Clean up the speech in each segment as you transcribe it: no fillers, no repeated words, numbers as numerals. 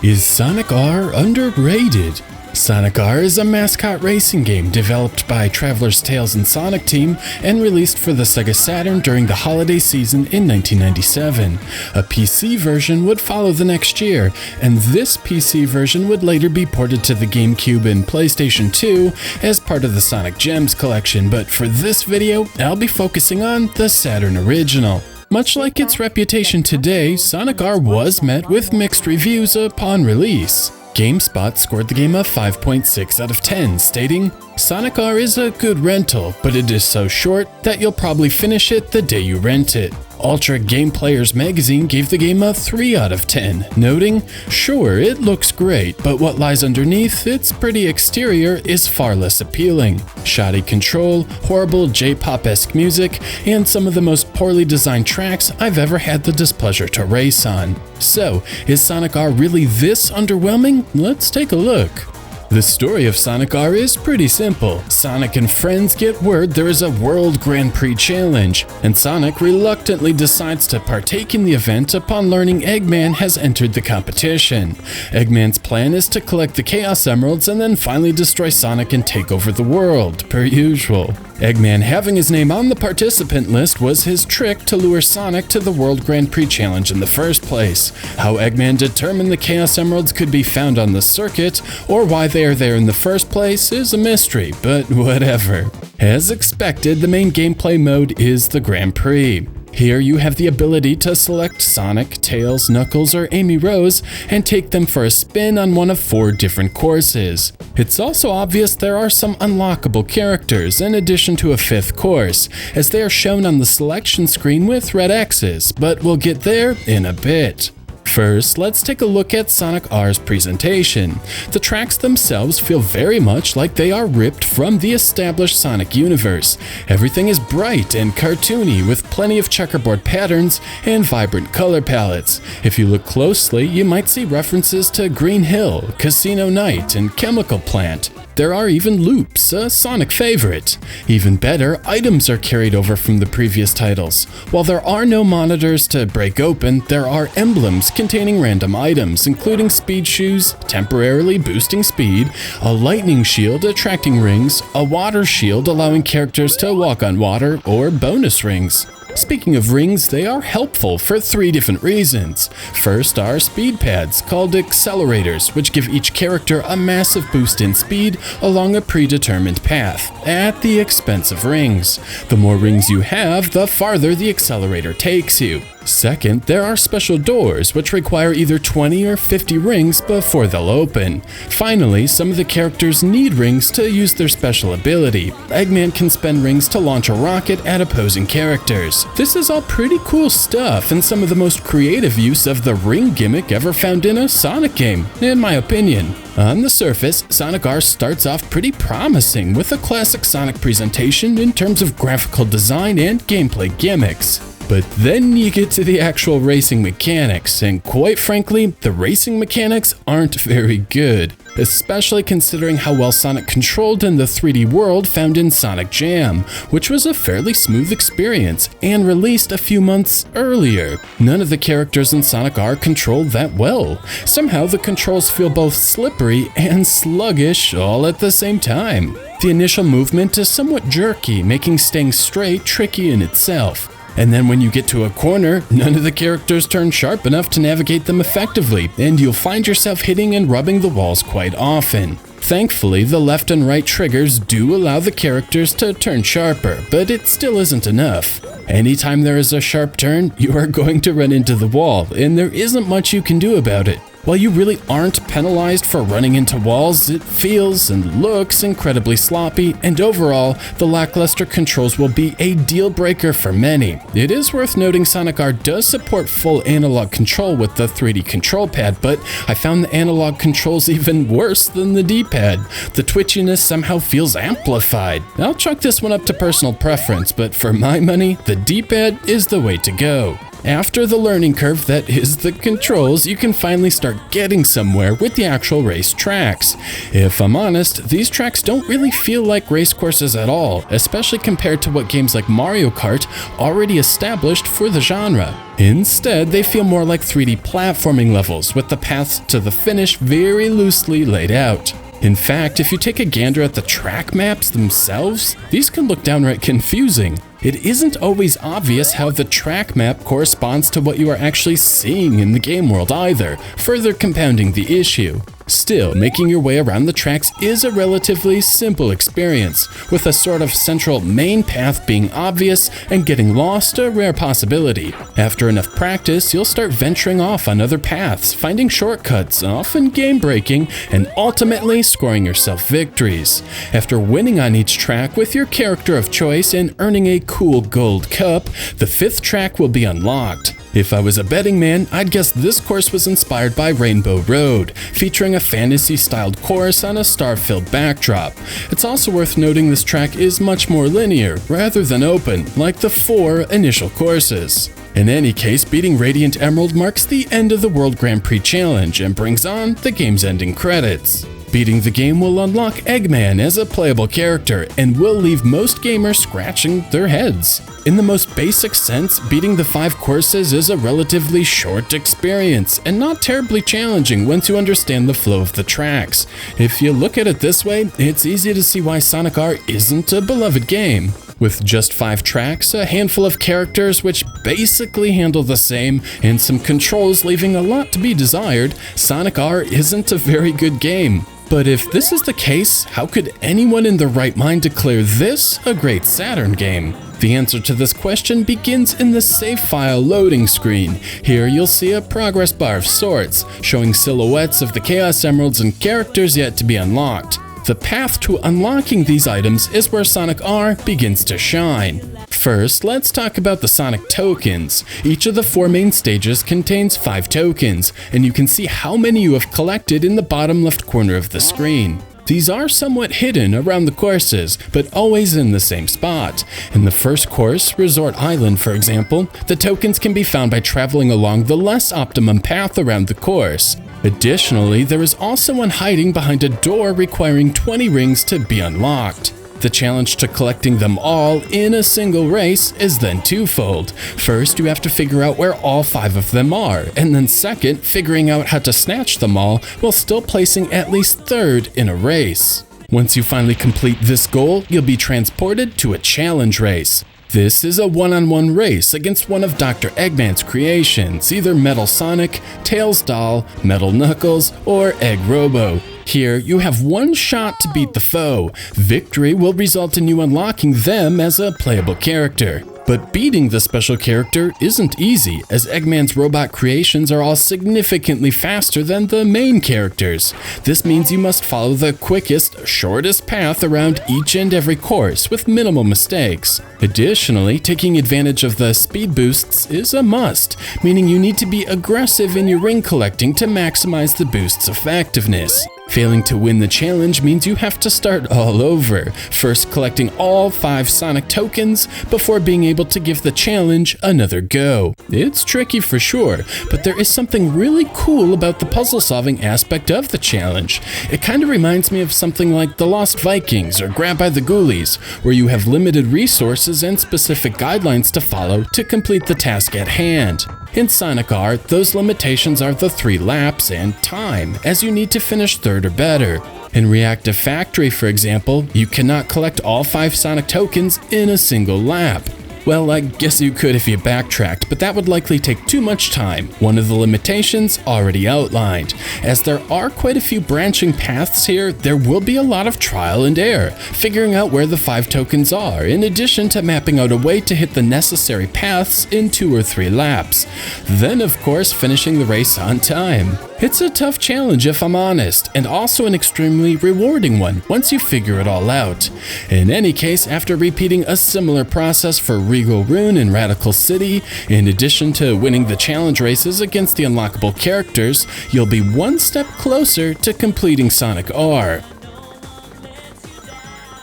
Is Sonic R underrated? Sonic R is a mascot racing game developed by Traveler's Tales and Sonic Team and released for the Sega Saturn during the holiday season in 1997. A PC version would follow the next year, and this PC version would later be ported to the GameCube and PlayStation 2 as part of the Sonic Gems collection, but for this video, I'll be focusing on the Saturn original. Much like its reputation today, Sonic R was met with mixed reviews upon release. GameSpot scored the game a 5.6 out of 10, stating, "Sonic R is a good rental, but it is so short that you'll probably finish it the day you rent it." Ultra Game Players magazine gave the game a 3 out of 10, noting, "Sure, it looks great, but what lies underneath its pretty exterior is far less appealing. Shoddy control, horrible J-pop-esque music, and some of the most poorly designed tracks I've ever had the displeasure to race on." So, is Sonic R really this underwhelming? Let's take a look. The story of Sonic R is pretty simple. Sonic and friends get word there is a World Grand Prix challenge, and Sonic reluctantly decides to partake in the event upon learning Eggman has entered the competition. Eggman's plan is to collect the Chaos Emeralds and then finally destroy Sonic and take over the world, per usual. Eggman having his name on the participant list was his trick to lure Sonic to the World Grand Prix challenge in the first place. How Eggman determined the Chaos Emeralds could be found on the circuit, or why they are there in the first place, is a mystery, but whatever. As expected, the main gameplay mode is the Grand Prix. Here you have the ability to select Sonic, Tails, Knuckles, or Amy Rose and take them for a spin on one of 4 different courses. It's also obvious there are some unlockable characters in addition to a 5th course, as they are shown on the selection screen with red X's, but we'll get there in a bit. First, let's take a look at Sonic R's presentation. The tracks themselves feel very much like they are ripped from the established Sonic universe. Everything is bright and cartoony with plenty of checkerboard patterns and vibrant color palettes. If you look closely, you might see references to Green Hill, Casino Night, and Chemical Plant. There are even loops, a Sonic favorite. Even better, items are carried over from the previous titles. While there are no monitors to break open, there are emblems containing random items, including speed shoes, temporarily boosting speed, a lightning shield attracting rings, a water shield allowing characters to walk on water, or bonus rings. Speaking of rings, they are helpful for 3 different reasons. First are speed pads, called accelerators, which give each character a massive boost in speed along a predetermined path, at the expense of rings. The more rings you have, the farther the accelerator takes you. Second, there are special doors, which require either 20 or 50 rings before they'll open. Finally, some of the characters need rings to use their special ability. Eggman can spend rings to launch a rocket at opposing characters. This is all pretty cool stuff, and some of the most creative use of the ring gimmick ever found in a Sonic game, in my opinion. On the surface, Sonic R starts off pretty promising with a classic Sonic presentation in terms of graphical design and gameplay gimmicks. But then you get to the actual racing mechanics, and quite frankly, the racing mechanics aren't very good, especially considering how well Sonic controlled in the 3D world found in Sonic Jam, which was a fairly smooth experience and released a few months earlier. None of the characters in Sonic R controlled that well. Somehow the controls feel both slippery and sluggish all at the same time. The initial movement is somewhat jerky, making staying straight tricky in itself. And then when you get to a corner, none of the characters turn sharp enough to navigate them effectively, and you'll find yourself hitting and rubbing the walls quite often. Thankfully, the left and right triggers do allow the characters to turn sharper, but it still isn't enough. Anytime there is a sharp turn, you are going to run into the wall, and there isn't much you can do about it. While you really aren't penalized for running into walls, it feels and looks incredibly sloppy, and overall, the lackluster controls will be a deal breaker for many. It is worth noting Sonic R does support full analog control with the 3D control pad, but I found the analog controls even worse than the D-pad. The twitchiness somehow feels amplified. I'll chalk this one up to personal preference, but for my money, the D-pad is the way to go. After the learning curve that is the controls, you can finally start getting somewhere with the actual race tracks. If I'm honest, these tracks don't really feel like race courses at all, especially compared to what games like Mario Kart already established for the genre. Instead, they feel more like 3D platforming levels, with the paths to the finish very loosely laid out. In fact, if you take a gander at the track maps themselves, these can look downright confusing. It isn't always obvious how the track map corresponds to what you are actually seeing in the game world either, further compounding the issue. Still, making your way around the tracks is a relatively simple experience, with a sort of central main path being obvious and getting lost a rare possibility. After enough practice, you'll start venturing off on other paths, finding shortcuts, often game-breaking, and ultimately scoring yourself victories. After winning on each track with your character of choice and earning a cool gold cup, the 5th track will be unlocked. If I was a betting man, I'd guess this course was inspired by Rainbow Road, featuring a fantasy-styled course on a star-filled backdrop. It's also worth noting this track is much more linear, rather than open, like the 4 initial courses. In any case, beating Radiant Emerald marks the end of the World Grand Prix Challenge and brings on the game's ending credits. Beating the game will unlock Eggman as a playable character and will leave most gamers scratching their heads. In the most basic sense, beating the 5 courses is a relatively short experience and not terribly challenging once you understand the flow of the tracks. If you look at it this way, it's easy to see why Sonic R isn't a beloved game. With just 5 tracks, a handful of characters which basically handle the same, and some controls leaving a lot to be desired, Sonic R isn't a very good game. But if this is the case, how could anyone in their right mind declare this a great Saturn game? The answer to this question begins in the save file loading screen. Here you'll see a progress bar of sorts, showing silhouettes of the Chaos Emeralds and characters yet to be unlocked. The path to unlocking these items is where Sonic R begins to shine. First, let's talk about the Sonic tokens. Each of the 4 main stages contains 5 tokens, and you can see how many you have collected in the bottom left corner of the screen. These are somewhat hidden around the courses, but always in the same spot. In the first course, Resort Island for example, the tokens can be found by traveling along the less optimum path around the course. Additionally, there is also one hiding behind a door requiring 20 rings to be unlocked. The challenge to collecting them all in a single race is then twofold. First, you have to figure out where all 5 of them are, and then second, figuring out how to snatch them all while still placing at least 3rd in a race. Once you finally complete this goal, you'll be transported to a challenge race. This is a one-on-one race against one of Dr. Eggman's creations, either Metal Sonic, Tails Doll, Metal Knuckles, or Egg Robo. Here, you have one shot to beat the foe. Victory will result in you unlocking them as a playable character. But beating the special character isn't easy, as Eggman's robot creations are all significantly faster than the main characters. This means you must follow the quickest, shortest path around each and every course with minimal mistakes. Additionally, taking advantage of the speed boosts is a must, meaning you need to be aggressive in your ring collecting to maximize the boost's effectiveness. Failing to win the challenge means you have to start all over, first collecting all 5 Sonic tokens before being able to give the challenge another go. It's tricky for sure, but there is something really cool about the puzzle-solving aspect of the challenge. It kind of reminds me of something like The Lost Vikings or Grab by the Ghoulies, where you have limited resources and specific guidelines to follow to complete the task at hand. In Sonic R, those limitations are the 3 laps and time, as you need to finish 3rd or better. In Reactive Factory, for example, you cannot collect all 5 Sonic tokens in a single lap. Well, I guess you could if you backtracked, but that would likely take too much time, one of the limitations already outlined. As there are quite a few branching paths here, there will be a lot of trial and error, figuring out where the 5 tokens are, in addition to mapping out a way to hit the necessary paths in 2 or 3 laps. Then, of course, finishing the race on time. It's a tough challenge if I'm honest, and also an extremely rewarding one once you figure it all out. In any case, after repeating a similar process for Regal Rune and Radical City, in addition to winning the challenge races against the unlockable characters, you'll be one step closer to completing Sonic R.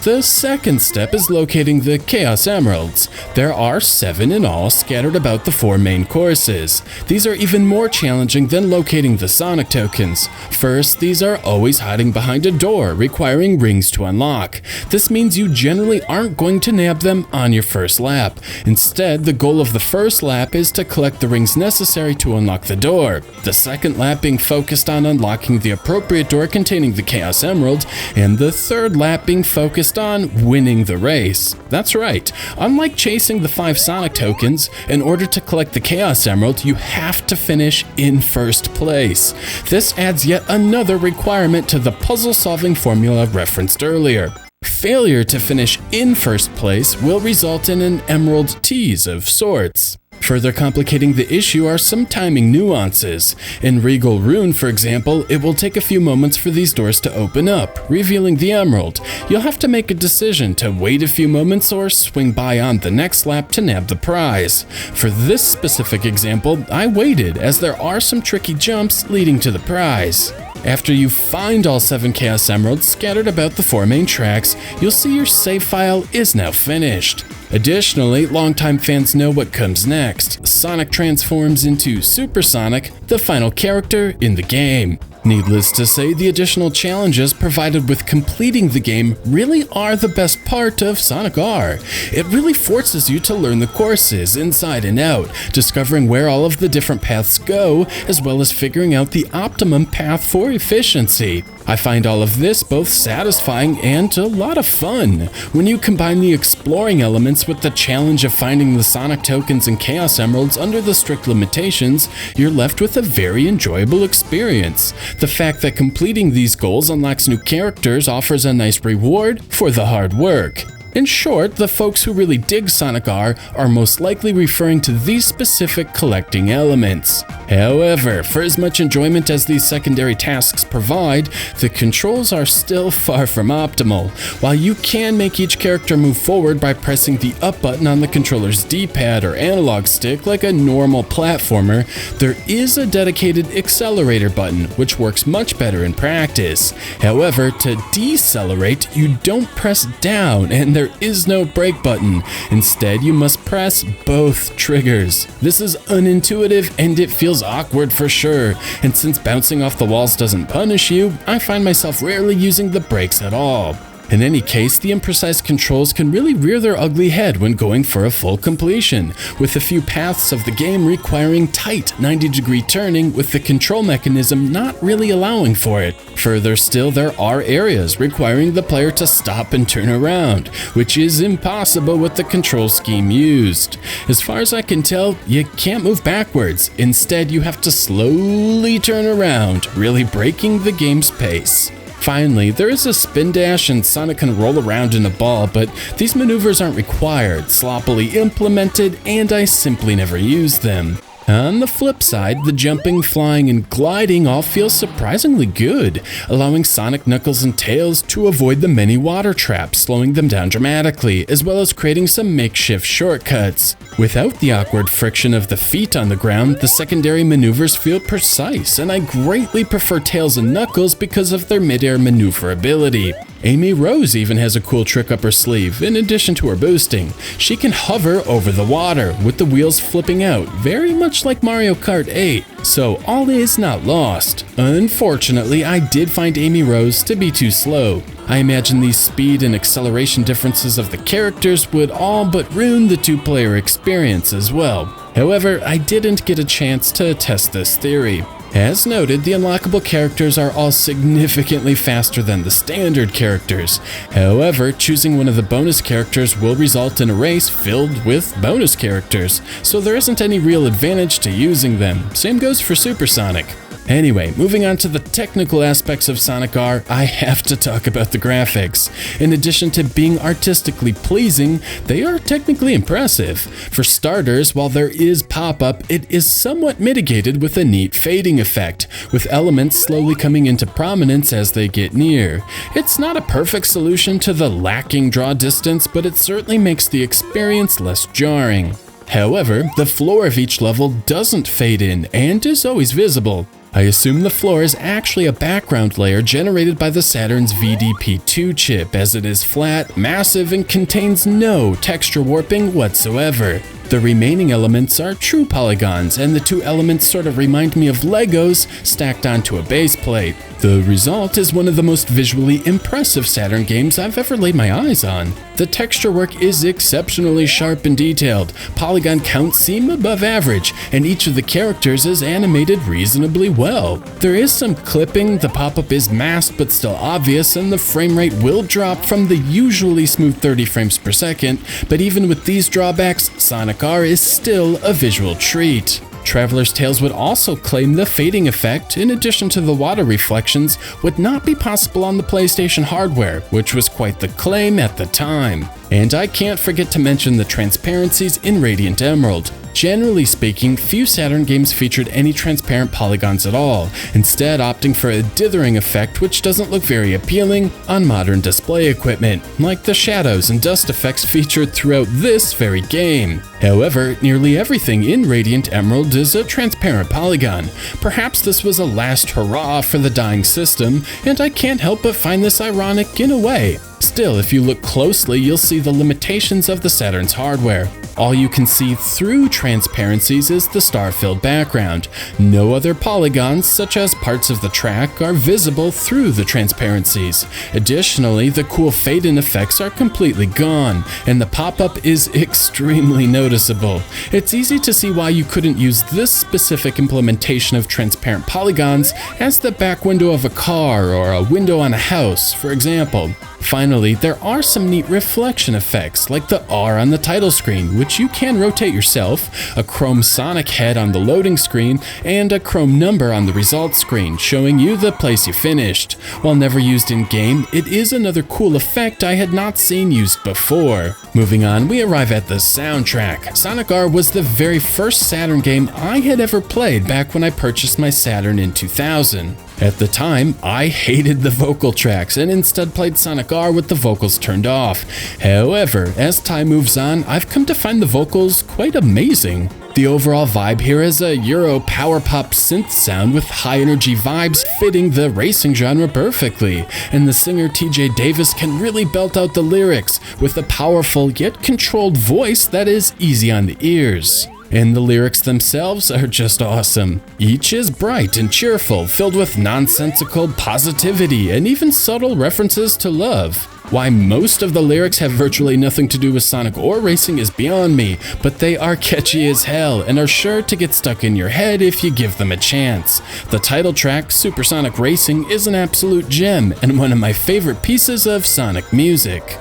The second step is locating the Chaos Emeralds. There are 7 in all scattered about the 4 main courses. These are even more challenging than locating the Sonic tokens. First, these are always hiding behind a door, requiring rings to unlock. This means you generally aren't going to nab them on your first lap. Instead, the goal of the first lap is to collect the rings necessary to unlock the door. The second lap being focused on unlocking the appropriate door containing the Chaos Emerald, and the third lap being focused on winning the race. That's right, unlike chasing the 5 Sonic tokens, in order to collect the Chaos Emerald, you have to finish in first place. This adds yet another requirement to the puzzle-solving formula referenced earlier. Failure to finish in first place will result in an emerald tease of sorts. Further complicating the issue are some timing nuances. In Regal Rune, for example, it will take a few moments for these doors to open up, revealing the emerald. You'll have to make a decision to wait a few moments or swing by on the next lap to nab the prize. For this specific example, I waited as there are some tricky jumps leading to the prize. After you find all 7 Chaos Emeralds scattered about the 4 main tracks, you'll see your save file is now finished. Additionally, longtime fans know what comes next. Sonic transforms into Super Sonic, the final character in the game. Needless to say, the additional challenges provided with completing the game really are the best part of Sonic R. It really forces you to learn the courses inside and out, discovering where all of the different paths go, as well as figuring out the optimum path for efficiency. I find all of this both satisfying and a lot of fun. When you combine the exploring elements with the challenge of finding the Sonic tokens and Chaos Emeralds under the strict limitations, you're left with a very enjoyable experience. The fact that completing these goals unlocks new characters offers a nice reward for the hard work. In short, the folks who really dig Sonic R are most likely referring to these specific collecting elements. However, for as much enjoyment as these secondary tasks provide, the controls are still far from optimal. While you can make each character move forward by pressing the up button on the controller's D-pad or analog stick like a normal platformer, there is a dedicated accelerator button, which works much better in practice. However, to decelerate, you don't press down, and there is no brake button. Instead, you must press both triggers. This is unintuitive and it feels awkward for sure, and since bouncing off the walls doesn't punish you, I find myself rarely using the brakes at all. In any case, the imprecise controls can really rear their ugly head when going for a full completion, with a few paths of the game requiring tight 90-degree turning with the control mechanism not really allowing for it. Further still, there are areas requiring the player to stop and turn around, which is impossible with the control scheme used. As far as I can tell, you can't move backwards. Instead, you have to slowly turn around, really breaking the game's pace. Finally, there is a spin dash and Sonic can roll around in a ball, but these maneuvers aren't required, sloppily implemented, and I simply never use them. On the flip side, the jumping, flying, and gliding all feel surprisingly good, allowing Sonic, Knuckles, and Tails to avoid the many water traps, slowing them down dramatically, as well as creating some makeshift shortcuts. Without the awkward friction of the feet on the ground, the secondary maneuvers feel precise, and I greatly prefer Tails and Knuckles because of their mid-air maneuverability. Amy Rose even has a cool trick up her sleeve. In addition to her boosting, she can hover over the water, with the wheels flipping out, very much like Mario Kart 8. So all is not lost. Unfortunately, I did find Amy Rose to be too slow. I imagine these speed and acceleration differences of the characters would all but ruin the two-player experience as well. However, I didn't get a chance to test this theory. As noted, the unlockable characters are all significantly faster than the standard characters. However, choosing one of the bonus characters will result in a race filled with bonus characters, so there isn't any real advantage to using them. Same goes for Super Sonic. Anyway, moving on to the technical aspects of Sonic R, I have to talk about the graphics. In addition to being artistically pleasing, they are technically impressive. For starters, while there is pop-up, it is somewhat mitigated with a neat fading effect, with elements slowly coming into prominence as they get near. It's not a perfect solution to the lacking draw distance, but it certainly makes the experience less jarring. However, the floor of each level doesn't fade in and is always visible. I assume the floor is actually a background layer generated by the Saturn's VDP2 chip, as it is flat, massive, and contains no texture warping whatsoever. The remaining elements are true polygons, and the two elements sort of remind me of Legos stacked onto a base plate. The result is one of the most visually impressive Saturn games I've ever laid my eyes on. The texture work is exceptionally sharp and detailed, polygon counts seem above average, and each of the characters is animated reasonably well. There is some clipping, the pop-up is masked but still obvious, and the frame rate will drop from the usually smooth 30 frames per second, but even with these drawbacks, Sonic R is still a visual treat. Traveler's Tales would also claim the fading effect, in addition to the water reflections, would not be possible on the PlayStation hardware, which was quite the claim at the time. And I can't forget to mention the transparencies in Radiant Emerald. Generally speaking, few Saturn games featured any transparent polygons at all, instead opting for a dithering effect which doesn't look very appealing on modern display equipment, like the shadows and dust effects featured throughout this very game. However, nearly everything in Radiant Emerald is a transparent polygon. Perhaps this was a last hurrah for the dying system, and I can't help but find this ironic in a way. Still, if you look closely, you'll see the limitations of the Saturn's hardware. All you can see through transparencies is the star-filled background. No other polygons, such as parts of the track, are visible through the transparencies. Additionally, the cool fade-in effects are completely gone, and the pop-up is extremely noticeable. It's easy to see why you couldn't use this specific implementation of transparent polygons as the back window of a car or a window on a house, for example. Finally, there are some neat reflection effects, like the R on the title screen, which you can rotate yourself, a chrome Sonic head on the loading screen, and a chrome number on the results screen, showing you the place you finished. While never used in-game, it is another cool effect I had not seen used before. Moving on, we arrive at the soundtrack. Sonic R was the very first Saturn game I had ever played back when I purchased my Saturn in 2000. At the time, I hated the vocal tracks and instead played Sonic R with the vocals turned off. However, as time moves on, I've come to find the vocals quite amazing. The overall vibe here is a Euro power pop synth sound with high energy vibes fitting the racing genre perfectly, and the singer TJ Davis can really belt out the lyrics with a powerful yet controlled voice that is easy on the ears. And the lyrics themselves are just awesome. Each is bright and cheerful, filled with nonsensical positivity and even subtle references to love. Why most of the lyrics have virtually nothing to do with Sonic or racing is beyond me, but they are catchy as hell and are sure to get stuck in your head if you give them a chance. The title track, Supersonic Racing, is an absolute gem and one of my favorite pieces of Sonic music.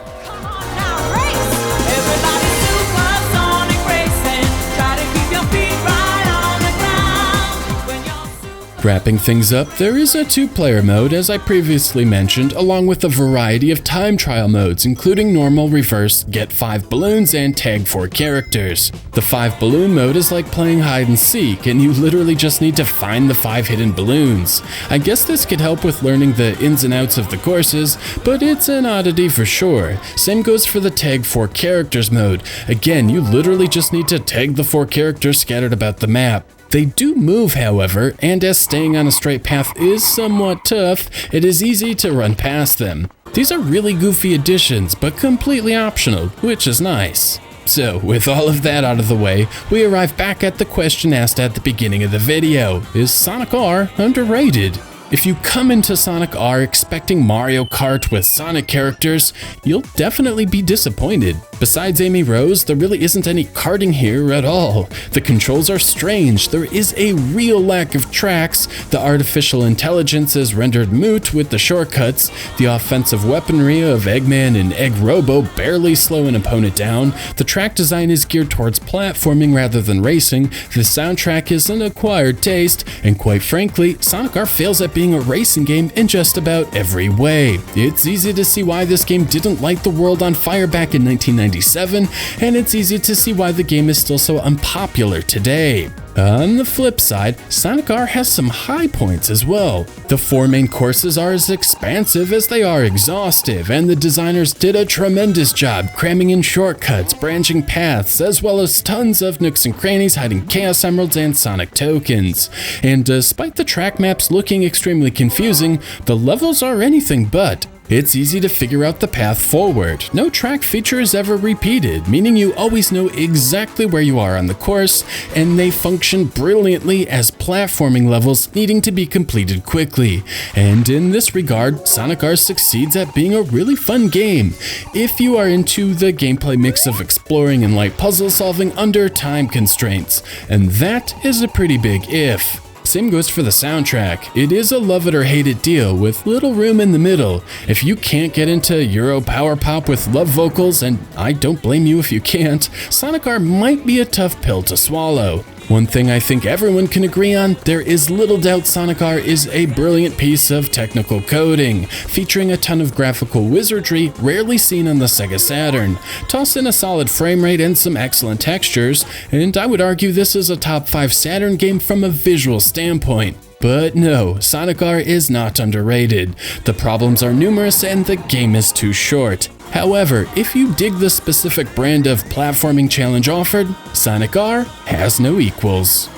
Wrapping things up, there is a two-player mode, as I previously mentioned, along with a variety of time trial modes, including normal, reverse, get 5 balloons, and tag 4 characters. The 5 balloon mode is like playing hide and seek, and you literally just need to find the 5 hidden balloons. I guess this could help with learning the ins and outs of the courses, but it's an oddity for sure. Same goes for the tag 4 characters mode. Again, you literally just need to tag the 4 characters scattered about the map. They do move, however, and as staying on a straight path is somewhat tough, it is easy to run past them. These are really goofy additions, but completely optional, which is nice. So, with all of that out of the way, we arrive back at the question asked at the beginning of the video: is Sonic R underrated? If you come into Sonic R expecting Mario Kart with Sonic characters, you'll definitely be disappointed. Besides Amy Rose, there really isn't any karting here at all. The controls are strange, there is a real lack of tracks, the artificial intelligence is rendered moot with the shortcuts, the offensive weaponry of Eggman and Egg Robo barely slow an opponent down, the track design is geared towards platforming rather than racing, the soundtrack is an acquired taste, and quite frankly, Sonic R fails at being a racing game in just about every way. It's easy to see why this game didn't light the world on fire back in 1997, and it's easy to see why the game is still so unpopular today. On the flip side, Sonic R has some high points as well. The 4 main courses are as expansive as they are exhaustive, and the designers did a tremendous job cramming in shortcuts, branching paths, as well as tons of nooks and crannies hiding Chaos Emeralds and Sonic tokens. And despite the track maps looking extremely confusing, the levels are anything but. It's easy to figure out the path forward. No track feature is ever repeated, meaning you always know exactly where you are on the course, and they function brilliantly as platforming levels needing to be completed quickly. And in this regard, Sonic R succeeds at being a really fun game, if you are into the gameplay mix of exploring and light puzzle solving under time constraints. And that is a pretty big if. Same goes for the soundtrack. It is a love it or hate it deal with little room in the middle. If you can't get into Euro power pop with love vocals, and I don't blame you if you can't, Sonic R might be a tough pill to swallow. One thing I think everyone can agree on, there is little doubt Sonic R is a brilliant piece of technical coding, featuring a ton of graphical wizardry rarely seen on the Sega Saturn. Toss in a solid frame rate and some excellent textures, and I would argue this is a top 5 Saturn game from a visual standpoint. But no, Sonic R is not underrated. The problems are numerous and the game is too short. However, if you dig the specific brand of platforming challenge offered, Sonic R has no equals.